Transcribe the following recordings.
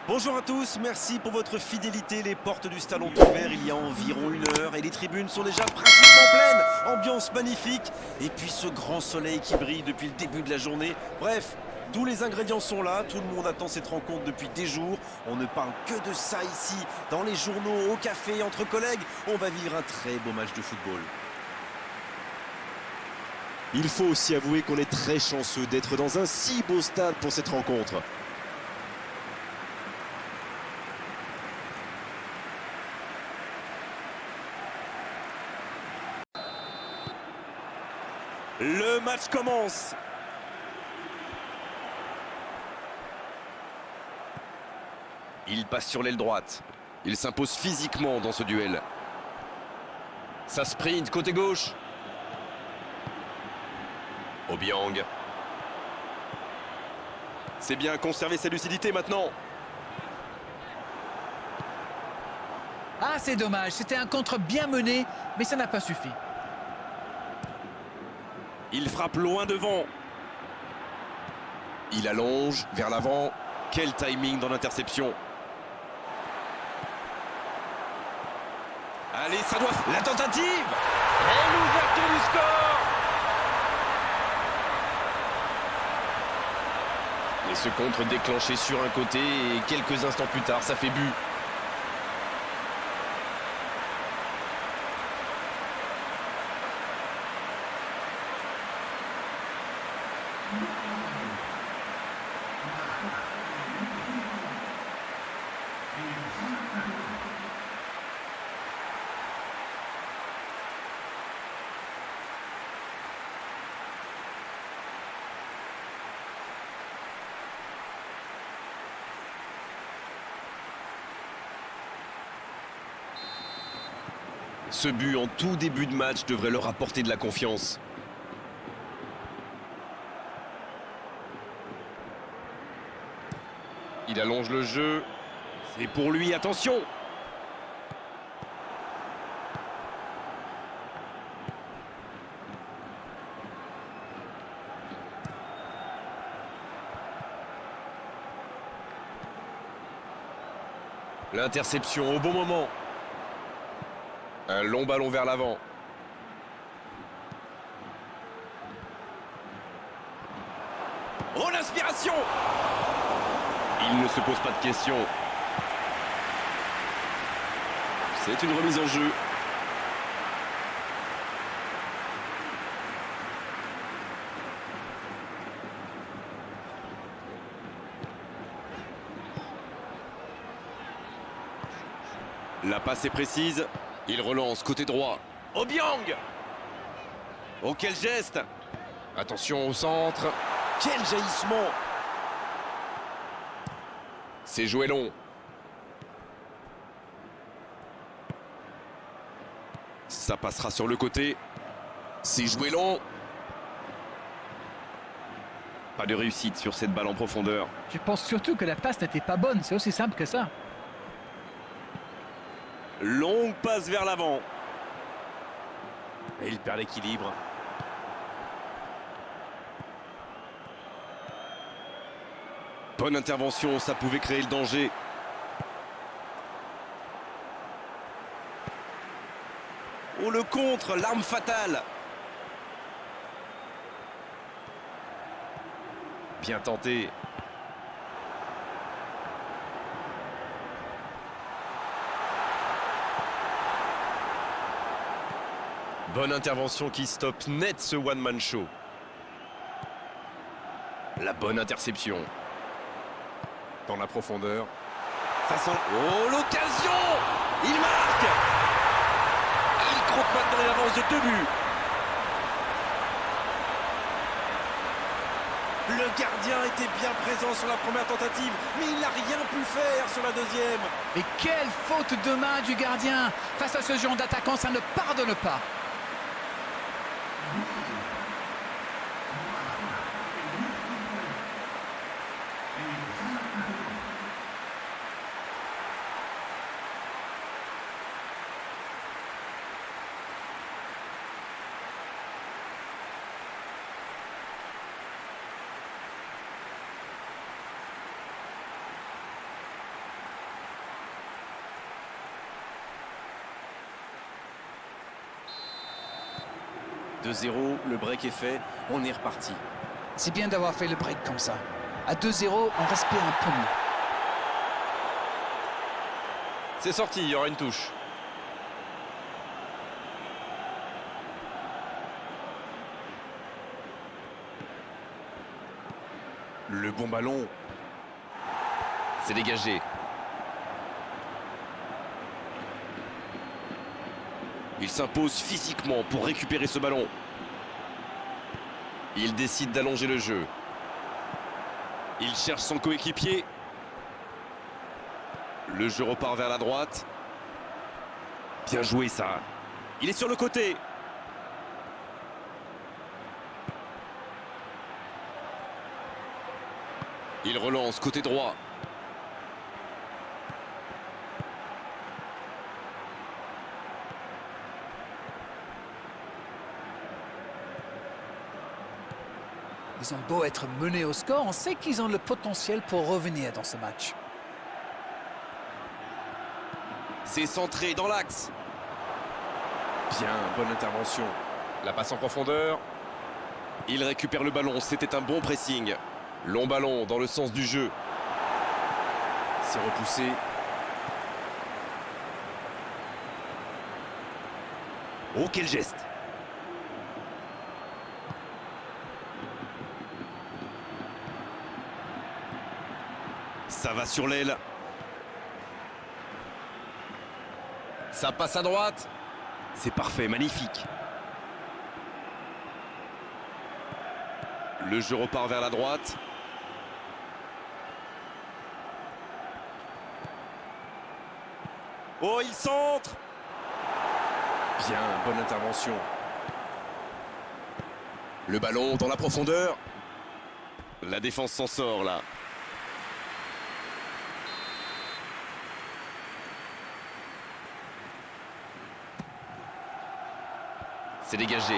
Bonjour à tous, merci pour votre fidélité. Les portes du stade ont ouvert il y a environ 1 heure et les tribunes sont déjà pratiquement pleines. Ambiance magnifique et puis ce grand soleil qui brille depuis le début de la journée. Bref, tous les ingrédients sont là, tout le monde attend cette rencontre depuis des jours. On ne parle que de ça ici, dans les journaux, au café, entre collègues. On va vivre un très beau match de football. Il faut aussi avouer qu'on est très chanceux d'être dans un si beau stade pour cette rencontre. Le match commence. Il passe sur l'aile droite. Il s'impose physiquement dans ce duel. Ça sprint côté gauche. Obiang. C'est bien conserver sa lucidité maintenant. Ah, c'est dommage, c'était un contre bien mené, mais ça n'a pas suffi. Il frappe loin devant. Il allonge vers l'avant. Quel timing dans l'interception. Allez, ça doit... La tentative. Et l'ouverture du score. Et ce contre déclenché sur un côté et quelques instants plus tard, ça fait but. Ce but en tout début de match devrait leur apporter de la confiance. Il allonge le jeu. C'est pour lui, attention. L'interception au bon moment. Un long ballon vers l'avant. Oh, l'inspiration! Il ne se pose pas de questions. C'est une remise en jeu. La passe est précise. Il relance côté droit. Obiang! Oh, quel geste! Attention au centre. Quel jaillissement! C'est joué long. Ça passera sur le côté. C'est joué long. Pas de réussite sur cette balle en profondeur. Je pense surtout que la passe n'était pas bonne, c'est aussi simple que ça. Longue passe vers l'avant. Et il perd l'équilibre. Bonne intervention, ça pouvait créer le danger. Oh, le contre, l'arme fatale. Bien tenté. Bonne intervention qui stoppe net ce one-man show. La bonne interception. Dans la profondeur. Ça sent... Oh, l'occasion! Il marque! Il croque maintenant une avance de 2 buts. Le gardien était bien présent sur la première tentative, mais il n'a rien pu faire sur la deuxième. Et quelle faute de main du gardien! Face à ce genre d'attaquant, ça ne pardonne pas. 2-0, le break est fait, on est reparti. C'est bien d'avoir fait le break comme ça. À 2-0, on respire un peu mieux. C'est sorti, il y aura une touche. Le bon ballon. C'est dégagé. Il s'impose physiquement pour récupérer ce ballon. Il décide d'allonger le jeu. Il cherche son coéquipier. Le jeu repart vers la droite. Bien joué ça. Il est sur le côté. Il relance côté droit. Ils ont beau être menés au score, on sait qu'ils ont le potentiel pour revenir dans ce match. C'est centré dans l'axe. Bien, bonne intervention. La passe en profondeur. Il récupère le ballon, c'était un bon pressing. Long ballon dans le sens du jeu. C'est repoussé. Oh, quel geste! Ça va sur l'aile. Ça passe à droite. C'est parfait, magnifique. Le jeu repart vers la droite. Oh, il centre. Bien, bonne intervention. Le ballon dans la profondeur. La défense s'en sort là. C'est dégagé.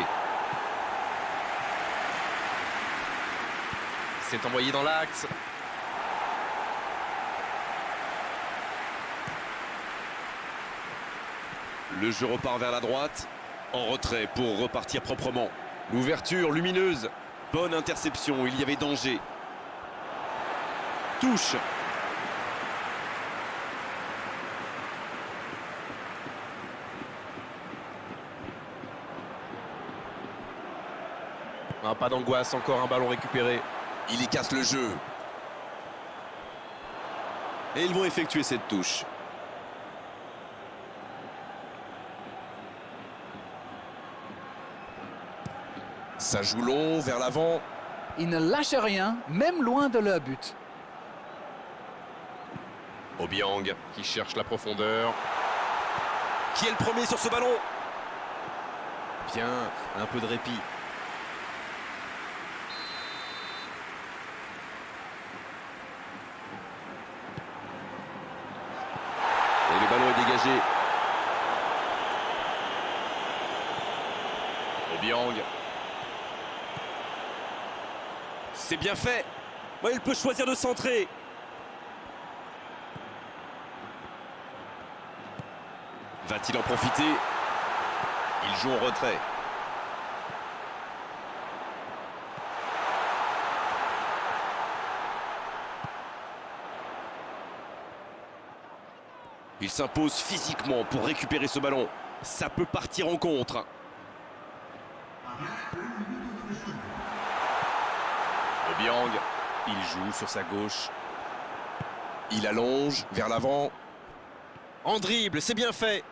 C'est envoyé dans l'axe. Le jeu repart vers la droite. En retrait pour repartir proprement. L'ouverture lumineuse. Bonne interception, il y avait danger. Touche. Ah, pas d'angoisse, encore un ballon récupéré. Il y casse le jeu. Et ils vont effectuer cette touche. Ça joue long, vers l'avant. Ils ne lâchent rien, même loin de leur but. Obiang qui cherche la profondeur. Qui est le premier sur ce ballon? Bien, un peu de répit. Et le ballon est dégagé. Obiang. C'est bien fait. Ouais, il peut choisir de centrer. Va-t-il en profiter? Il joue en retrait. Il s'impose physiquement pour récupérer ce ballon. Ça peut partir en contre. Obiang, il joue sur sa gauche. Il allonge vers l'avant. En dribble, c'est bien fait.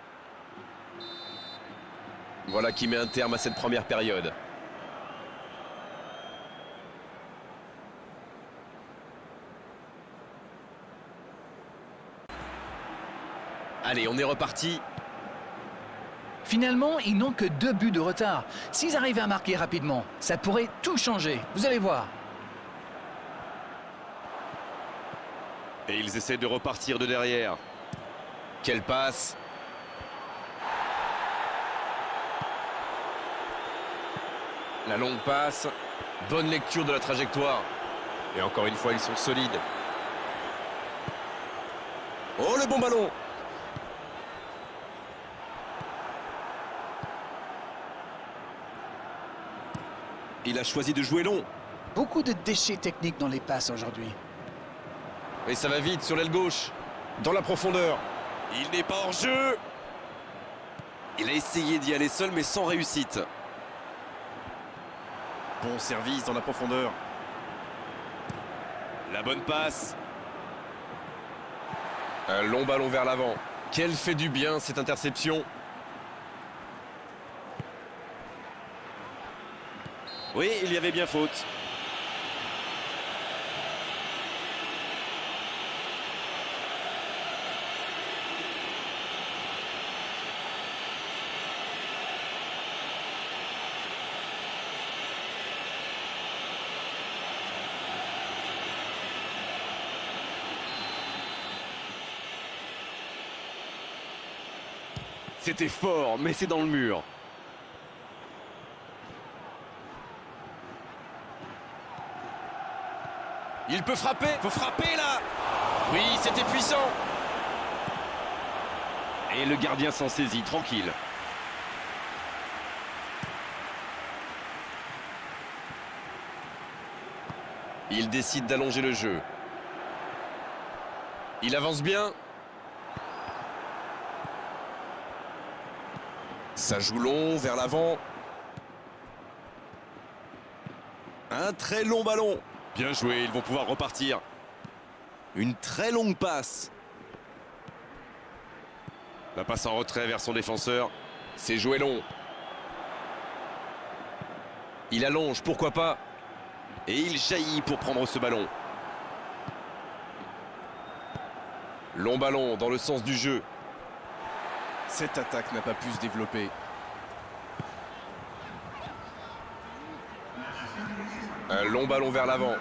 Voilà qui met un terme à cette première période. Allez, on est reparti. Finalement, ils n'ont que 2 buts de retard. S'ils arrivaient à marquer rapidement, ça pourrait tout changer. Vous allez voir. Et ils essaient de repartir de derrière. Quelle passe! La longue passe. Bonne lecture de la trajectoire. Et encore une fois, ils sont solides. Oh, le bon ballon! Il a choisi de jouer long. Beaucoup de déchets techniques dans les passes aujourd'hui. Et ça va vite sur l'aile gauche. Dans la profondeur. Il n'est pas hors jeu. Il a essayé d'y aller seul mais sans réussite. Bon service dans la profondeur. La bonne passe. Un long ballon vers l'avant. Quelle fait du bien cette interception. Oui, il y avait bien faute. C'était fort, mais c'est dans le mur. Il peut frapper. Faut frapper là. Oui, c'était puissant. Et le gardien s'en saisit, tranquille. Il décide d'allonger le jeu. Il avance bien. Ça joue long, vers l'avant. Un très long ballon. Bien joué, ils vont pouvoir repartir. Une très longue passe. La passe en retrait vers son défenseur. C'est joué long. Il allonge, pourquoi pas. Et il jaillit pour prendre ce ballon. Long ballon dans le sens du jeu. Cette attaque n'a pas pu se développer. Un long ballon vers l'avant.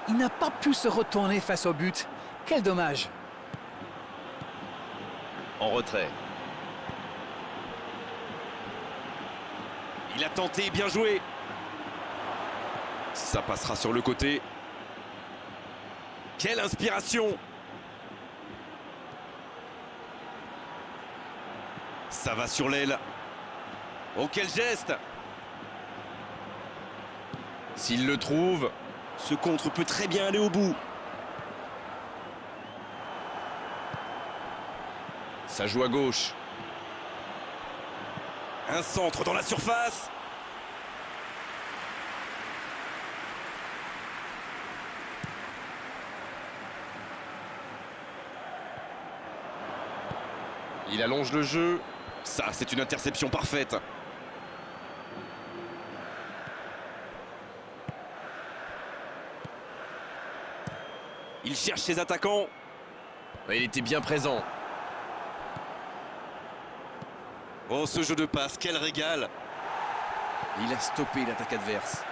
Il n'a pas pu se retourner face au but. Quel dommage. En retrait. Il a tenté, bien joué. Ça passera sur le côté. Quelle inspiration! Ça va sur l'aile. Oh, quel geste! S'il le trouve, ce contre peut très bien aller au bout. Ça joue à gauche. Un centre dans la surface. Il allonge le jeu. Ça, c'est une interception parfaite. Il cherche ses attaquants. Il était bien présent. Oh, ce jeu de passe, quel régal! Il a stoppé l'attaque adverse.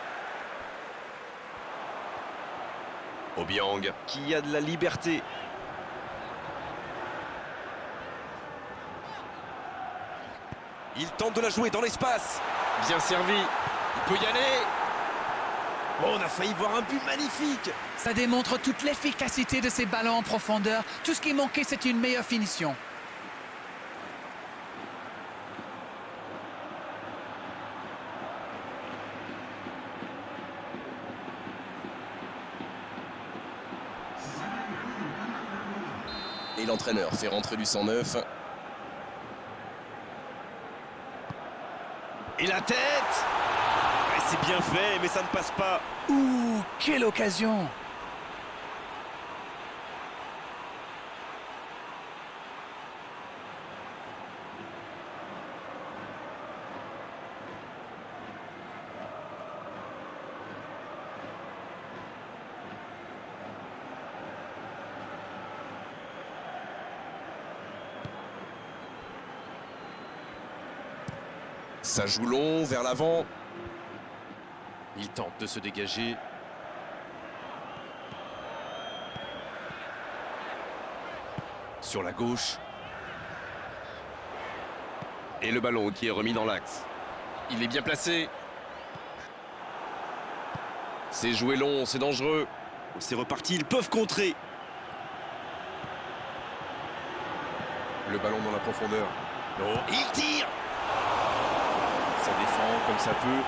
Obiang, qui a de la liberté. Il tente de la jouer dans l'espace. Bien servi. Il peut y aller. Oh, on a failli voir un but magnifique. Ça démontre toute l'efficacité de ces ballons en profondeur. Tout ce qui manquait, c'est une meilleure finition. Et l'entraîneur fait rentrer du 109. Et la tête! Ouais, c'est bien fait, mais ça ne passe pas. Ouh, quelle occasion! Ça joue long, vers l'avant. Il tente de se dégager. Sur la gauche. Et le ballon qui est remis dans l'axe. Il est bien placé. C'est joué long, c'est dangereux. C'est reparti, ils peuvent contrer. Le ballon dans la profondeur. Oh, il tire! s'en défend comme ça peut.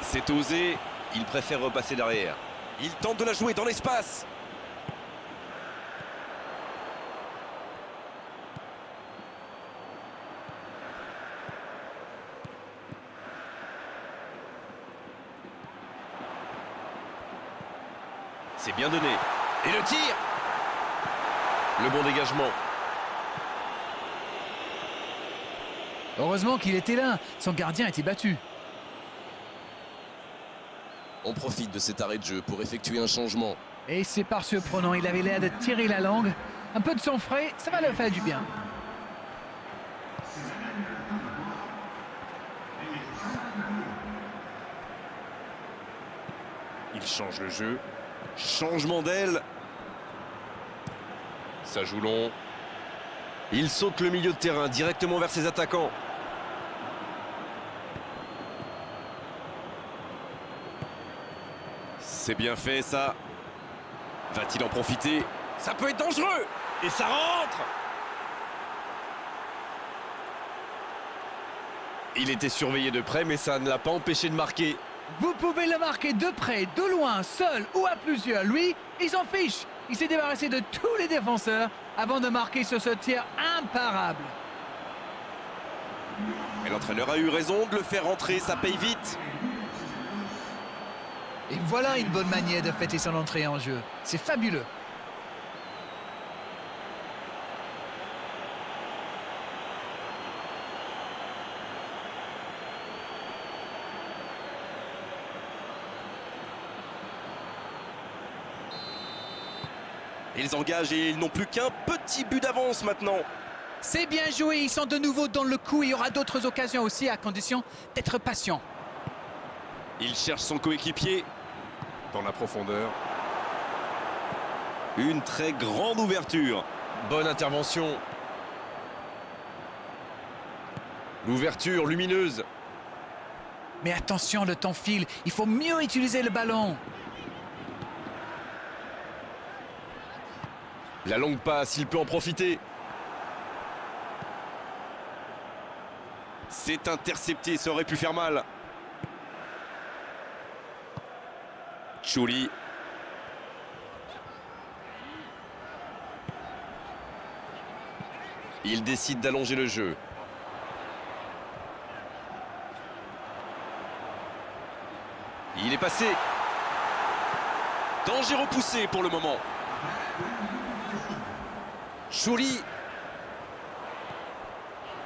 C'est osé, il préfère repasser derrière. Il tente de la jouer dans l'espace. C'est bien donné. Et le tir! Le bon dégagement. Heureusement qu'il était là, son gardien était battu. On profite de cet arrêt de jeu pour effectuer un changement. Et c'est pas surprenant, il avait l'air de tirer la langue. Un peu de sang frais, ça va leur faire du bien. Il change le jeu. Changement d'aile. Ça joue long. Il saute le milieu de terrain directement vers ses attaquants. C'est bien fait ça. Va-t-il en profiter? Ça peut être dangereux. Et ça rentre. Il était surveillé de près mais ça ne l'a pas empêché de marquer. Vous pouvez le marquer de près, de loin, seul ou à plusieurs. Lui, il s'en fiche. Il s'est débarrassé de tous les défenseurs avant de marquer sur ce tir imparable. Et l'entraîneur a eu raison de le faire rentrer, ça paye vite. Et voilà une bonne manière de fêter son entrée en jeu. C'est fabuleux. Ils engagent et ils n'ont plus qu'un petit but d'avance maintenant. C'est bien joué, ils sont de nouveau dans le coup. Il y aura d'autres occasions aussi à condition d'être patient. Il cherche son coéquipier dans la profondeur. Une très grande ouverture. Bonne intervention. L'ouverture lumineuse. Mais attention, le temps file. Il faut mieux utiliser le ballon. La longue passe, il peut en profiter. C'est intercepté, ça aurait pu faire mal. Chouli. Il décide d'allonger le jeu. Il est passé. Danger repoussé pour le moment. Chouli.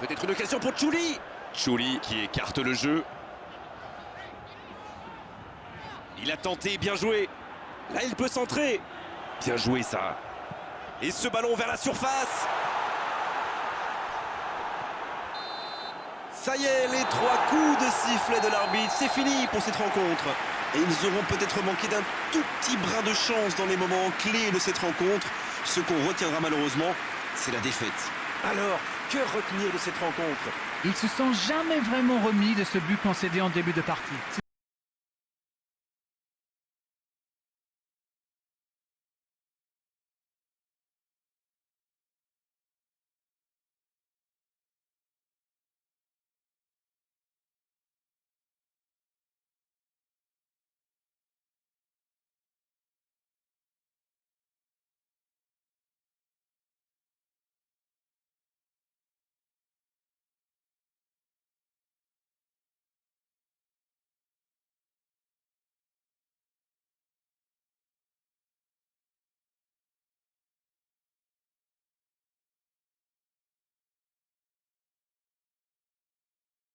Peut-être une occasion pour Chouli. Chouli qui écarte le jeu. Il a tenté, bien joué. Là, il peut centrer. Bien joué, ça. Et ce ballon vers la surface. Ça y est, les 3 coups de sifflet de l'arbitre, c'est fini pour cette rencontre. Et ils auront peut-être manqué d'un tout petit brin de chance dans les moments clés de cette rencontre. Ce qu'on retiendra malheureusement, c'est la défaite. Alors, que retenir de cette rencontre? Ils se sont jamais vraiment remis de ce but concédé en début de partie.